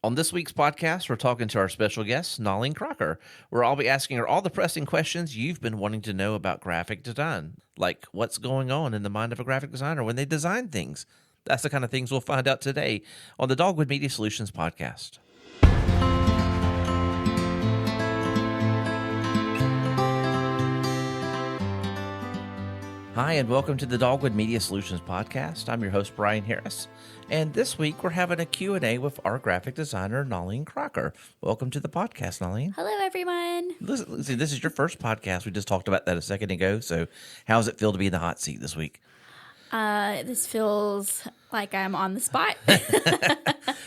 On this week's podcast, we're talking to our special guest, Nalin Crocker, where I'll be asking her all the pressing questions you've been wanting to know about graphic design, like what's going on in the mind of a graphic designer when they design things. That's the kind of things we'll find out today on the Dogwood Media Solutions podcast. Hi, and welcome to the Dogwood Media Solutions podcast. I'm your host, Brian Harris, and this week we're having a Q&A with our graphic designer, Nalin Crocker. Welcome to the podcast, Nalin. Hello, everyone. Listen, this is your first podcast. We just talked about that a second ago, so how does it feel to be in the hot seat this week? This feels like I'm on the spot.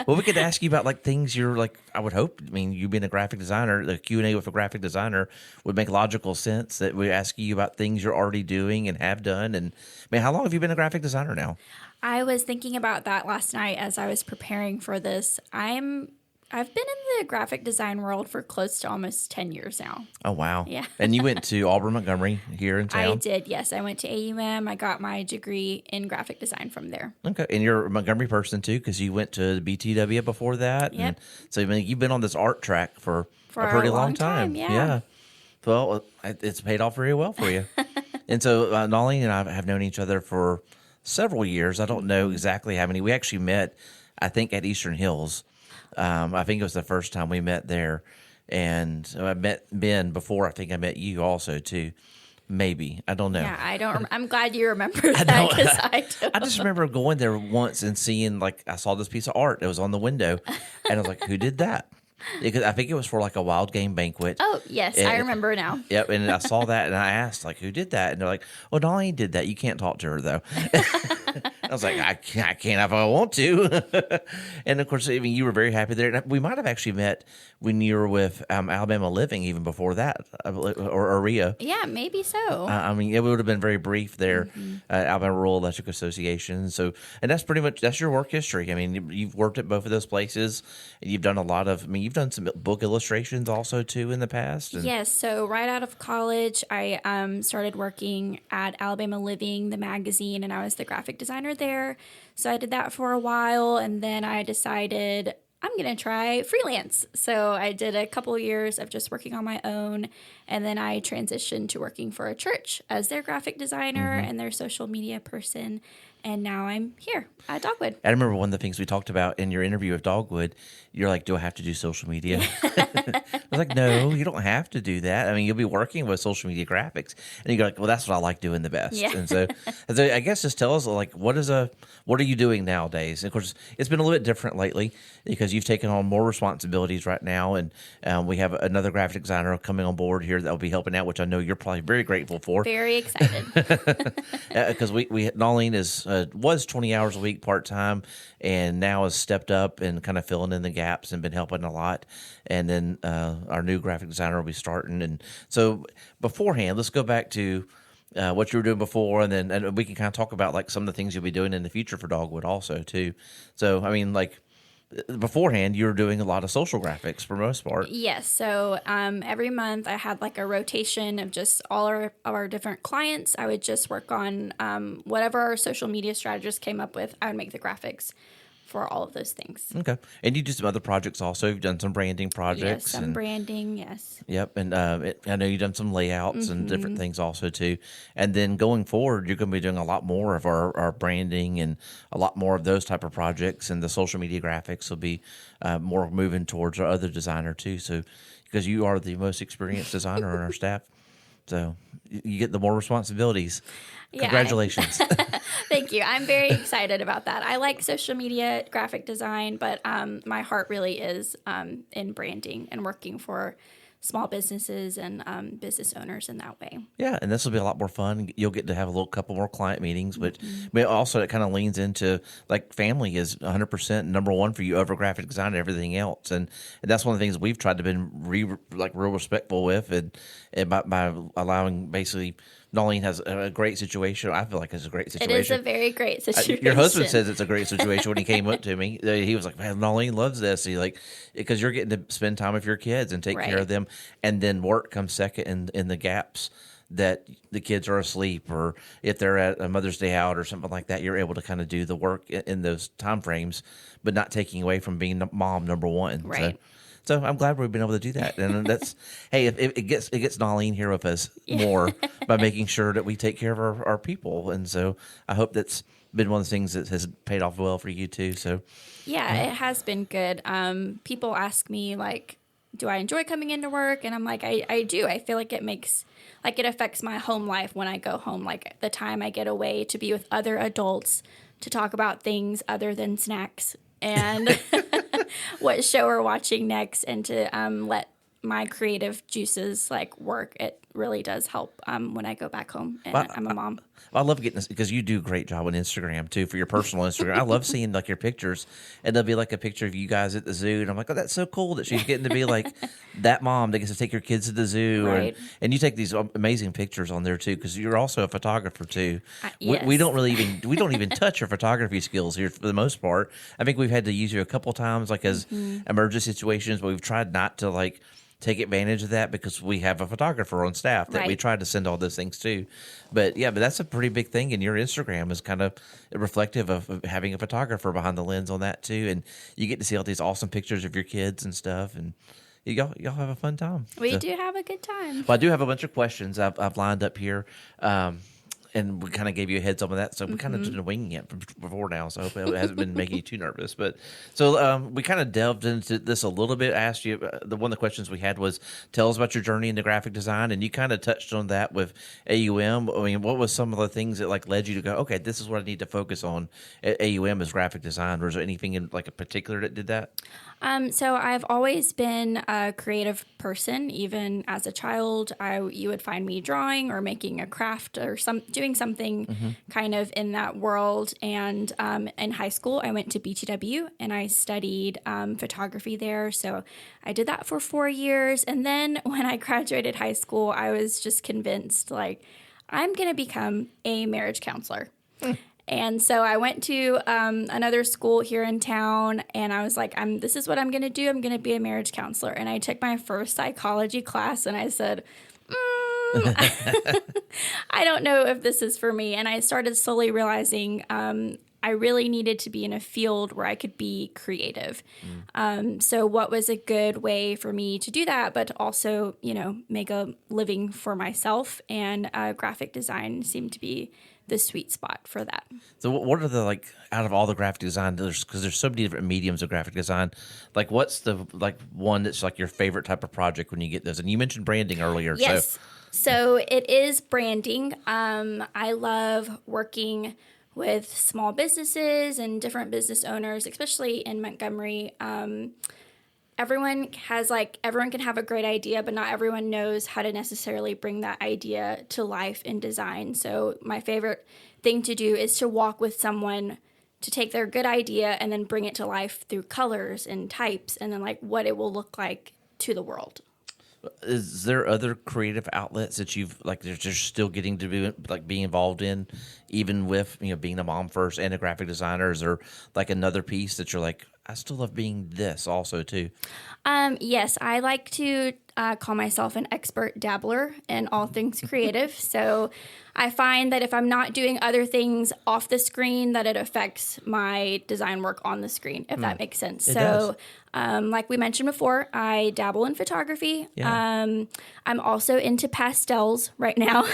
Well, we could ask you about things you're I would hope. I mean, you being a graphic designer, the Q&A with a graphic designer would make logical sense that we ask you about things you're already doing and have done. And how long have you been a graphic designer now? I was thinking about that last night as I was preparing for this. I've been in the graphic design world for close to almost 10 years now. Oh, wow. Yeah. And you went to Auburn Montgomery here in town? I did, yes. I went to AUM. I got my degree in graphic design from there. Okay. And you're a Montgomery person, too, because you went to BTW before that. Yep. And so you've been on this art track for a pretty long time. Yeah. Well, it's paid off very well for you. And so Nalin and I have known each other for several years. I don't know exactly how many. We actually met, I think, at Eastern Hills. I think it was the first time we met there. And I met Ben before. I think I met you also, too. Maybe. I don't know. Yeah, I'm glad you remember that because I don't. I just remember going there once and seeing, I saw this piece of art that was on the window. And I was like, who did that? Because I think it was for a wild game banquet. Oh, yes. I remember now. Yep. And I saw that and I asked, who did that? And they're like, well, Nalin did that. You can't talk to her, though. I was like, I can't if I want to. And of course, you were very happy there. We might have actually met when you were with Alabama Living, even before that, or Rio. Yeah, maybe so. It would have been very brief there, Alabama Rural Electric Association. So, and that's pretty much, that's your work history. You've worked at both of those places. And you've done a lot of, you've done some book illustrations also, too, in the past. Yes. So right out of college, I started working at Alabama Living, the magazine, and I was the graphic designer there. So I did that for a while, and then I decided I'm going to try freelance. So I did a couple of years of just working on my own, and then I transitioned to working for a church as their graphic designer and their social media person. And now I'm here at Dogwood. I remember one of the things we talked about in your interview with Dogwood, you're like, do I have to do social media? I was like, no, you don't have to do that. You'll be working with social media graphics. And you go well, that's what I like doing the best. Yeah. And so I guess just tell us, what are you doing nowadays? And of course, it's been a little bit different lately because you've taken on more responsibilities right now. And we have another graphic designer coming on board here that will be helping out, which I know you're probably very grateful for. Very excited. Because Nalin was 20 hours a week part-time and now has stepped up and kind of filling in the gaps and been helping a lot. And then our new graphic designer will be starting. And so beforehand, let's go back to what you were doing before, and we can kind of talk about some of the things you'll be doing in the future for Dogwood also too. So, beforehand, you were doing a lot of social graphics for most part. Yes. So every month I had a rotation of just all of our different clients. I would just work on whatever our social media strategist came up with. I would make the graphics for all of those things. Okay. And you do some other projects also. You've done some branding projects. Yes, branding, yes. Yep. And I know you've done some layouts and different things also too. And then going forward, you're going to be doing a lot more of our branding and a lot more of those type of projects. And the social media graphics will be more moving towards our other designer too. So because you are the most experienced designer on our staff. So you get the more responsibilities. Yeah. Congratulations. Thank you. I'm very excited about that. I like social media graphic design, but my heart really is in branding and working for small businesses and business owners in that way. Yeah, and this will be a lot more fun. You'll get to have a couple more client meetings, but also it kind of leans into family is 100% number one for you over graphic design and everything else, and that's one of the things we've tried to be real respectful with, and by allowing basically. Nalin has a great situation. I feel like it's a great situation. It is a very great situation. Your husband says it's a great situation when he came up to me. He was like, man, Nalin loves this. Because you're getting to spend time with your kids and take care of them. And then work comes second in the gaps that the kids are asleep, or if they're at a Mother's Day out or something like that, you're able to kind of do the work in those time frames, but not taking away from being mom number one. Right. So I'm glad we've been able to do that, and that's hey, if it gets Nalin here with us more by making sure that we take care of our people, and so I hope that's been one of the things that has paid off well for you too. So yeah, it has been good. People ask me like, do I enjoy coming into work? And I'm like, I do. I feel like it affects my home life when I go home. Like the time I get away to be with other adults to talk about things other than snacks and what show we're watching next, and to let my creative juices like work. It really does help when I go back home and I'm a mom. I love getting this because you do a great job on Instagram too, for your personal Instagram. I love seeing like your pictures, and there'll be like a picture of you guys at the zoo, and I'm like, oh, that's so cool that she's getting to be like that mom that gets to take your kids to the zoo, Right. and you take these amazing pictures on there too, because you're also a photographer too. Yes. We don't even touch your photography skills here for the most part. I think we've had to use you a couple times like as emergency situations, but we've tried not to like take advantage of that because we have a photographer on staff that we Right. try to send all those things to. But that's a pretty big thing, and your Instagram is kind of reflective of having a photographer behind the lens on that too. And you get to see all these awesome pictures of your kids and stuff, and y'all have a fun time. We do have a good time. Well, I do have a bunch of questions I've lined up here. And we kind of gave you a heads up on that, so we kind of been winging it from before now. So I hope it hasn't been making you too nervous. But so we kind of delved into this a little bit. I asked you one of the questions we had was, tell us about your journey into graphic design, and you kind of touched on that with AUM. I mean, what was some of the things that like led you to go, okay, this is what I need to focus on at AUM as graphic design? Or is there anything in like a particular that did that? So I've always been a creative person. Even as a child, you would find me drawing or making a craft or doing something kind of in that world. And in high school, I went to BTW and I studied photography there. So I did that for 4 years. And then when I graduated high school, I was just convinced, like, I'm going to become a marriage counselor. And so I went to another school here in town, and I was like, this is what I'm going to do. I'm going to be a marriage counselor. And I took my first psychology class, and I said, I don't know if this is for me. And I started slowly realizing I really needed to be in a field where I could be creative. So what was a good way for me to do that, but to also, make a living for myself? And graphic design seemed to be the sweet spot for that. So what are the, like, out of all the graphic design, because there's so many different mediums of graphic design, like what's the like one that's like your favorite type of project when you get those? And you mentioned branding earlier. Yes. So it is branding. I love working with small businesses and different business owners, especially in Montgomery. Everyone can have a great idea, but not everyone knows how to necessarily bring that idea to life in design. So my favorite thing to do is to walk with someone to take their good idea and then bring it to life through colors and types, and then like what it will look like to the world. Is there other creative outlets that you've like they're just still getting to be like being involved in, even with being a mom first and a graphic designer? Is there like another piece that you're like, I still love being this also too? Yes, I like to call myself an expert dabbler in all things creative. So I find that if I'm not doing other things off the screen, that it affects my design work on the screen, if that makes sense. It does. Like we mentioned before, I dabble in photography. Yeah. I'm also into pastels right now.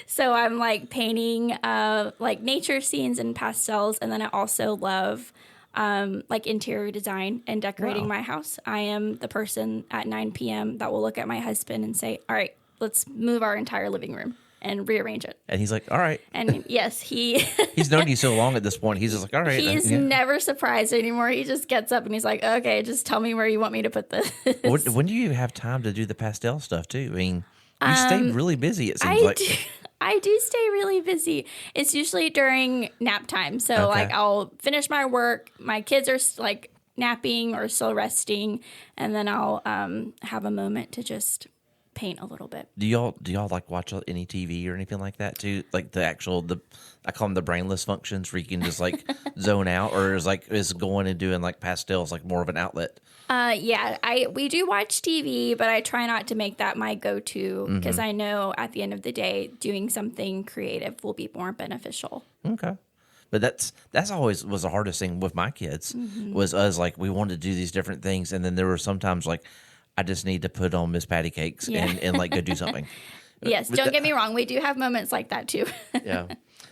So I'm like painting like nature scenes in pastels. And then I also love like interior design and decorating my house. I am the person at 9 p.m. that will look at my husband and say, all right, let's move our entire living room and rearrange it. And he's like, all right. And yes, He's known you so long at this point. He's just like, all right. He's never surprised anymore. He just gets up and he's like, okay, just tell me where you want me to put this. When do you have time to do the pastel stuff too? I mean, you stay really busy, it seems like. I do stay really busy. It's usually during nap time. So like I'll finish my work. My kids are like napping or still resting. And then I'll have a moment to just paint a little bit. Do y'all like watch any TV or anything like that too? Like the I call them the brainless functions where you can just like zone out, or is going and doing like pastels like more of an outlet? We do watch TV, but I try not to make that my go-to because I know at the end of the day, doing something creative will be more beneficial. Okay. But that's always was the hardest thing with my kids was us, like, we wanted to do these different things, and then there were sometimes like I just need to put on Miss Patty Cakes and like go do something. Yes, don't get me wrong, we do have moments like that too. Yeah.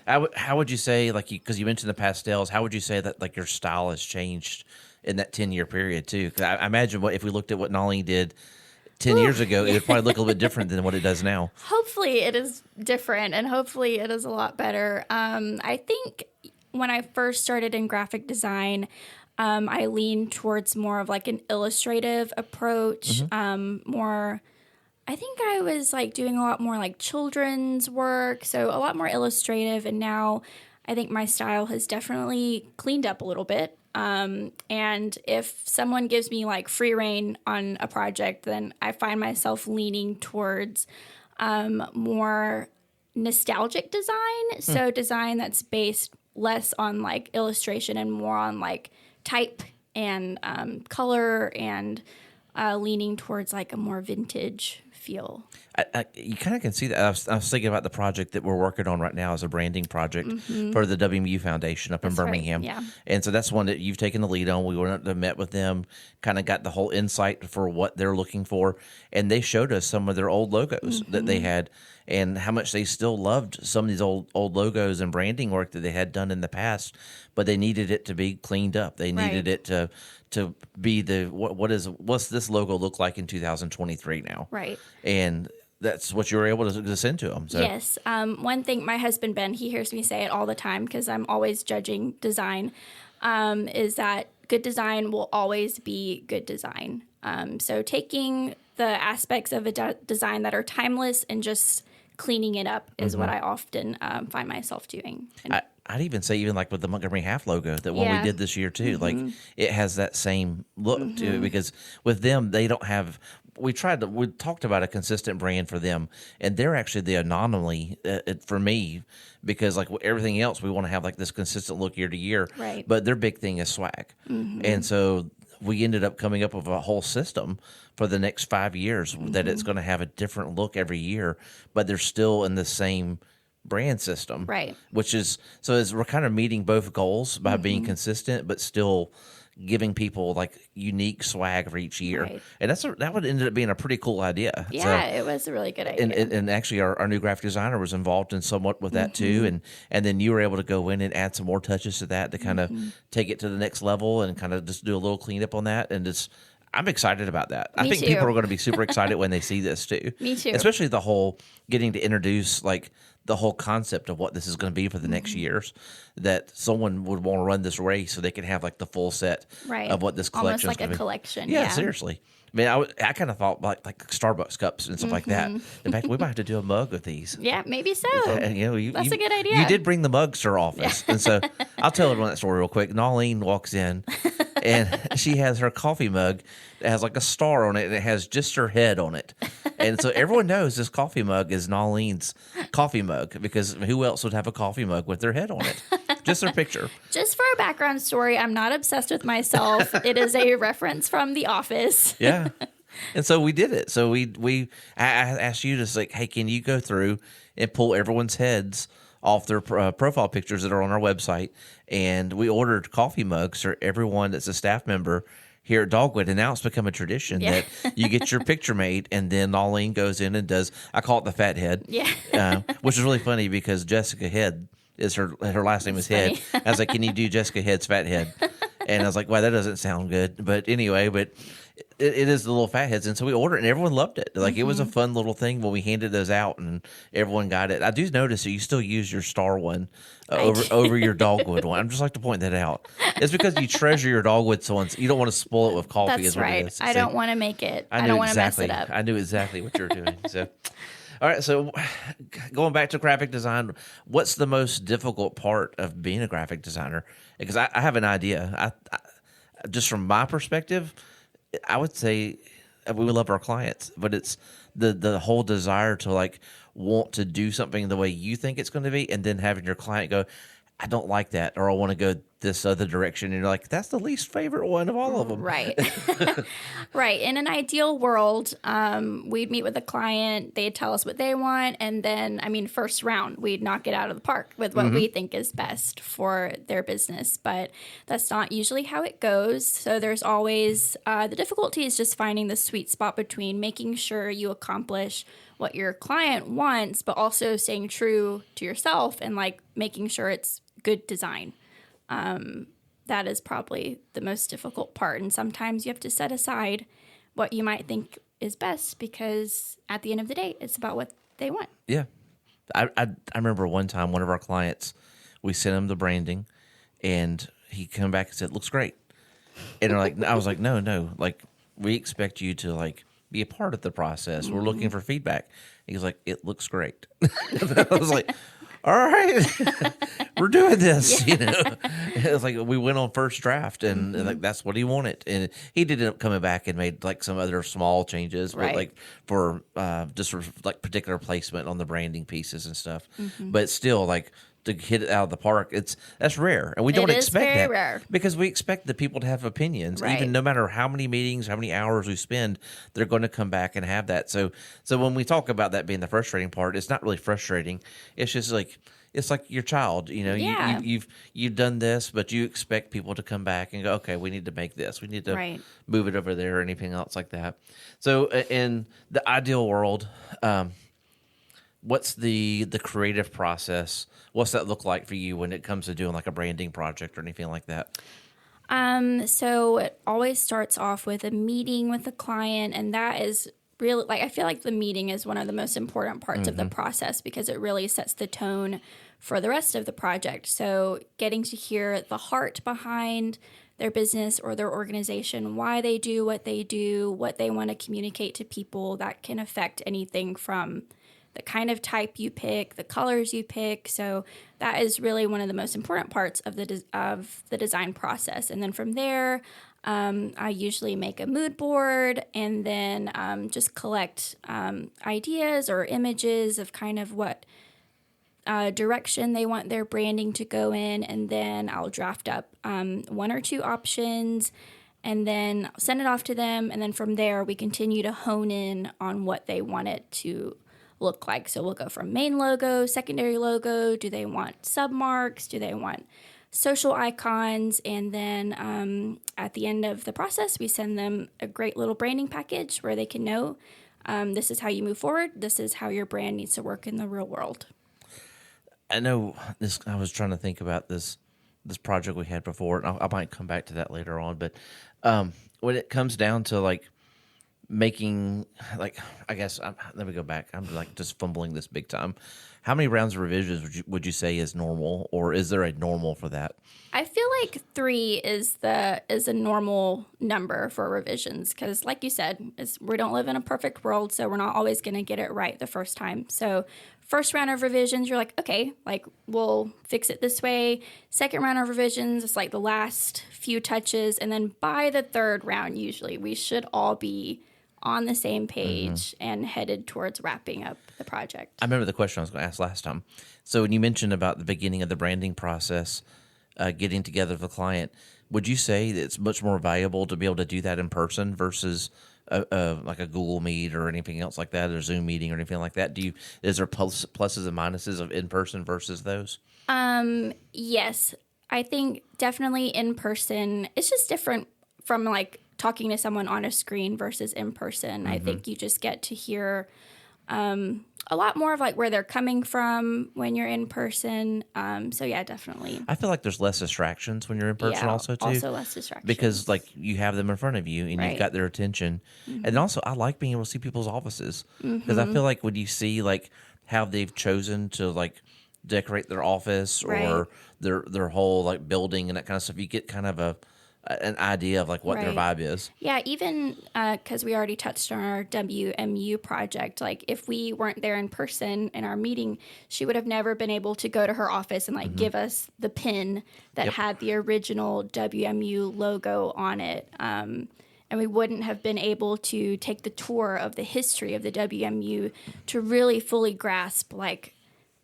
How would you say, like, because you mentioned the pastels, how would you say that like your style has changed in that 10-year period too? Because I imagine if we looked at what Nalin did 10 years ago, it would probably look a little bit different than what it does now. Hopefully it is different, and hopefully it is a lot better. I think when I first started in graphic design, I leaned towards more of like an illustrative approach, more... I think I was like doing a lot more like children's work, so a lot more illustrative, and now I think my style has definitely cleaned up a little bit. And if someone gives me like free reign on a project, then I find myself leaning towards more nostalgic design. So design that's based less on like illustration and more on like type and color, and leaning towards like a more vintage feel. You kind of can see that. I was thinking about the project that we're working on right now as a branding project for the WMU Foundation up in Birmingham. Right, yeah. And so that's one that you've taken the lead on. We went up and met with them, kind of got the whole insight for what they're looking for. And they showed us some of their old logos that they had and how much they still loved some of these old logos and branding work that they had done in the past, but they needed it to be cleaned up. They needed it to be what's this logo look like in 2023 now? Right. And that's what you were able to send to them. So. Yes. One thing my husband, Ben, he hears me say it all the time because I'm always judging design, is that good design will always be good design. So taking the aspects of a design that are timeless and just cleaning it up is what I often find myself doing. I'd even say with the Montgomery Half logo, that one we did this year too, like it has that same look to it, because with them, they don't have... We talked about a consistent brand for them, and they're actually the anomaly for me, because like everything else, we want to have like this consistent look year to year. Right. But their big thing is swag. And so we ended up coming up with a whole system for the next 5 years that it's going to have a different look every year, but they're still in the same brand system. Right. Which is, so as we're kind of meeting both goals by being consistent, but still giving people like unique swag for each year. Right. And that would end up being a pretty cool idea. Yeah, it was a really good idea. And actually our new graphic designer was involved in somewhat with that too. And then you were able to go in and add some more touches to that to kind of take it to the next level and kind of just do a little cleanup on that. And I'm excited about that. I think people are going to be super excited when they see this too. Me too. Especially the whole getting to introduce like the whole concept of what this is going to be for the next years, that someone would want to run this race so they can have like the full set of what this collection almost is like a collection. Yeah, seriously. I mean, I kind of thought like Starbucks cups and stuff like that. In fact, we might have to do a mug with these. Yeah, maybe so. That's a good idea. You did bring the mugs to our office. And so I'll tell everyone that story real quick. Nalin walks in and she has her coffee mug that has like a star on it, and it has just her head on it. And so everyone knows this coffee mug is Nalin's coffee mug, because who else would have a coffee mug with their head on it? Just their picture. Just for a background story, I'm not obsessed with myself. It is a reference from The Office. Yeah. And so we did it. So I asked you to say, hey, can you go through and pull everyone's heads off their profile pictures that are on our website? And we ordered coffee mugs for everyone that's a staff member here at Dogwood, and now it's become a tradition that you get your picture made, and then Nalin goes in and does, I call it the fat head, which is really funny because Jessica Head is her last name is Head. I was like, can you do Jessica Head's fat head? And I was like, well, that doesn't sound good. But anyway, it is the little fat heads. And so we ordered it, and everyone loved it. Like, it was a fun little thing when we handed those out, and everyone got it. I do notice that you still use your star one over your dogwood one. I'm just like to point that out. It's because you treasure your dogwood ones. You don't want to spoil it with coffee. That's right. It is. I don't want to make it. I don't want to mess it up. I knew exactly what you were doing. So, all right. So going back to graphic design, what's the most difficult part of being a graphic designer? Because I have an idea. I just from my perspective, I would say we love our clients, but it's the whole desire to like want to do something the way you think it's going to be, and then having your client go, I don't like that, or I want to go this other direction. And you're like, that's the least favorite one of all of them. Right. Right. In an ideal world, we'd meet with the client, they'd tell us what they want. And then, first round, we'd knock it out of the park with what we think is best for their business. But that's not usually how it goes. So there's always the difficulty is just finding the sweet spot between making sure you accomplish what your client wants, but also staying true to yourself and like making sure it's good design. That is probably the most difficult part. And sometimes you have to set aside what you might think is best because at the end of the day, it's about what they want. Yeah. I remember one time, one of our clients, we sent him the branding and he came back and said, looks great. And I was like, no, like we expect you to like be a part of the process. We're looking for feedback. He was like, it looks great. I was like, all right, we're doing this. It was like we went on first draft, and like that's what he wanted. And he did end up coming back and made like some other small changes, but like for just sort of like particular placement on the branding pieces and stuff. But still, like to hit it out of the park, that's rare, and we don't expect that rare. because we expect the people to have opinions, even no matter how many meetings, how many hours we spend, they're going to come back and have that. So when we talk about that being the frustrating part, it's not really frustrating. It's just like it's like your child, you've done this, but you expect people to come back and go, okay, we need to make this, we need to move it over there, or anything else like that. So in the ideal world, what's the creative process? What's that look like for you when it comes to doing like a branding project or anything like that? So it always starts off with a meeting with the client, and that is really like I feel like the meeting is one of the most important parts of the process because it really sets the tone for the rest of the project. So getting to hear the heart behind their business or their organization, why they do, what they want to communicate to people, that can affect anything from the kind of type you pick, the colors you pick. So that is really one of the most important parts of the design process. And then from there, I usually make a mood board and then just collect ideas or images of kind of what direction they want their branding to go in. And then I'll draft up one or two options and then send it off to them. And then from there, we continue to hone in on what they want it to look like. So we'll go from main logo, secondary logo. Do they want submarks? Do they want social icons? And then at the end of the process, we send them a great little branding package where they can know this is how you move forward. This is how your brand needs to work in the real world. I know this. I was trying to think about this project we had before, and I might come back to that later on. But when it comes down to like making, like, I guess let me go back. I'm like just fumbling this big time. How many rounds of revisions would you say is normal, or is there a normal for that? I feel like 3 is a normal number for revisions because, like you said, we don't live in a perfect world, so we're not always going to get it right the first time. So first round of revisions, you're like, okay, like we'll fix it this way. Second round of revisions, it's like the last few touches, and then by the third round, usually we should all be on the same page and headed towards wrapping up the project. I remember the question I was going to ask last time. So when you mentioned about the beginning of the branding process, getting together with the client, would you say that it's much more valuable to be able to do that in person versus like a Google Meet or anything else like that, or Zoom meeting or anything like that? Is there pluses and minuses of in person versus those? Yes, I think definitely in person. It's just different from like talking to someone on a screen versus in person. I think you just get to hear a lot more of like where they're coming from when you're in person. So yeah, definitely. I feel like there's less distractions when you're in person also too. Also less distractions. Because like you have them in front of you and you've got their attention. And also I like being able to see people's offices because I feel like when you see like how they've chosen to like decorate their office or their whole like building and that kind of stuff, you get kind of an idea of like what their vibe is. Yeah, even because we already touched on our WMU project, like if we weren't there in person in our meeting, she would have never been able to go to her office and like give us the pin that had the original WMU logo on it. and we wouldn't have been able to take the tour of the history of the WMU to really fully grasp like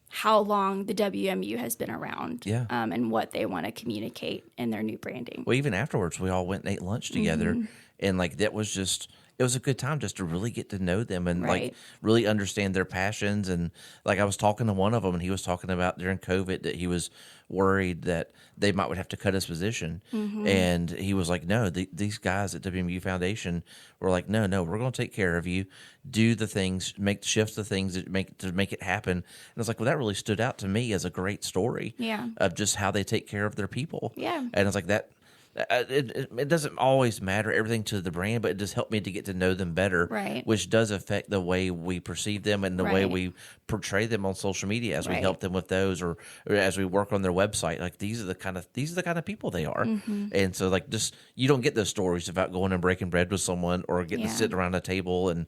how long the WMU has been around, and what they want to communicate in their new branding. Well, even afterwards, we all went and ate lunch together, and like that was just. It was a good time just to really get to know them and like really understand their passions. And like I was talking to one of them, and he was talking about during COVID that he was worried that they might would have to cut his position. And he was like, no, these guys at WMU Foundation were like, no, we're going to take care of you, do the things, shift the things that make it happen. And I was like, well, that really stood out to me as a great story of just how they take care of their people. And I was like, that. It doesn't always matter everything to the brand, but it just helped me to get to know them better, which does affect the way we perceive them and the way we portray them on social media as we help them with those, or as we work on their website. Like these are the kind of people they are, and so like just you don't get those stories about going and breaking bread with someone or getting to sit around a table and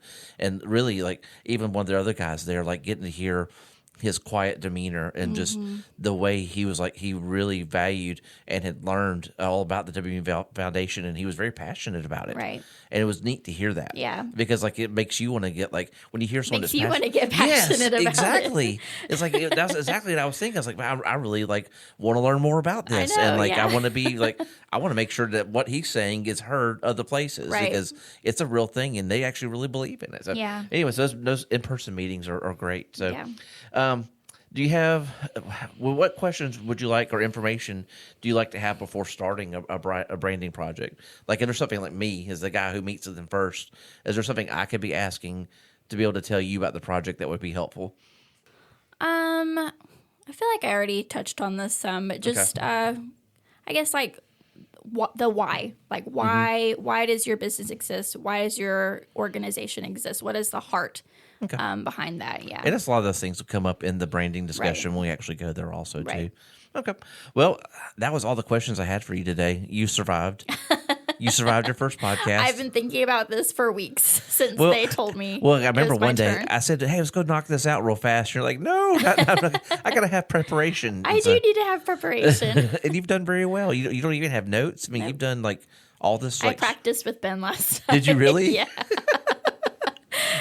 really like even one of the other guys there like getting to hear his quiet demeanor and just the way he was like he really valued and had learned all about the WMU Foundation, and he was very passionate about it. And it was neat to hear that. Because like it makes you want to get like when you hear someone makes you want to get passionate about exactly. it. It's like that's exactly what I was thinking. I was like, I really like want to learn more about this, and like I want to be like I want to make sure that what he's saying gets heard other places because it's a real thing and they actually really believe in it. So anyways, those in-person meetings are great. So do you have what questions would you like or information do you like to have before starting a branding project? Like, if there's something like me as the guy who meets with them first, is there something I could be asking to be able to tell you about the project that would be helpful? I feel like I already touched on this some, but just I guess like the why. Like why does your business exist? Why does your organization exist? What is the heart behind that? And it's a lot of those things will come up in the branding discussion when we actually go there also too. Okay. Well, that was all the questions I had for you today. You survived. You survived your first podcast. I've been thinking about this for weeks since they told me. Well, I remember one day I said, hey, let's go knock this out real fast. You're like, no, I got to have preparation. I do need to have preparation. And you've done very well. You don't even have notes. I mean, you've done like all this. I practiced with Ben last time. Did you really? Yeah.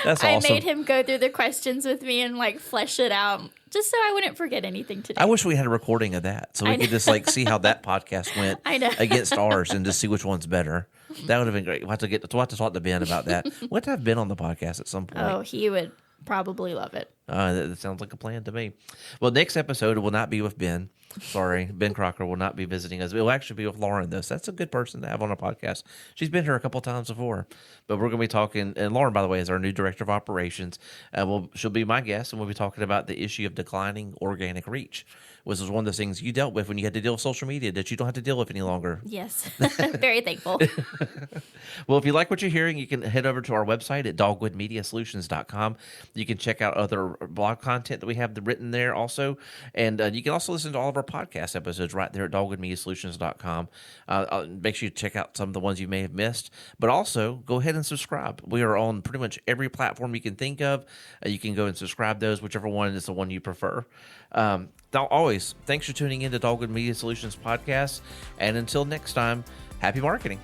That's awesome. I made him go through the questions with me and like flesh it out just so I wouldn't forget anything today. I wish we had a recording of that so we could just like see how that podcast went against ours and just see which one's better. That would have been great. We'll have to talk to Ben about that. We'll have to have Ben on the podcast at some point. Oh, he would probably love it. That sounds like a plan to me. Well, next episode will not be with Ben. Sorry, Ben Crocker will not be visiting us. It will actually be with Lauren, though. So that's a good person to have on a podcast. She's been here a couple times before. But we're going to be talking, and Lauren, by the way, is our new director of operations. She'll be my guest, and we'll be talking about the issue of declining organic reach, which was one of those things you dealt with when you had to deal with social media that you don't have to deal with any longer. Yes. Very thankful. Well, if you like what you're hearing, you can head over to our website at dogwoodmediasolutions.com. You can check out other blog content that we have written there also. And you can also listen to all of our podcast episodes right there at dogwoodmediasolutions.com. Make sure you check out some of the ones you may have missed. But also, go ahead and subscribe. We are on pretty much every platform you can think of. You can go and subscribe those, whichever one is the one you prefer. Always, thanks for tuning in to Dogwood Media Solutions podcast. And until next time, happy marketing.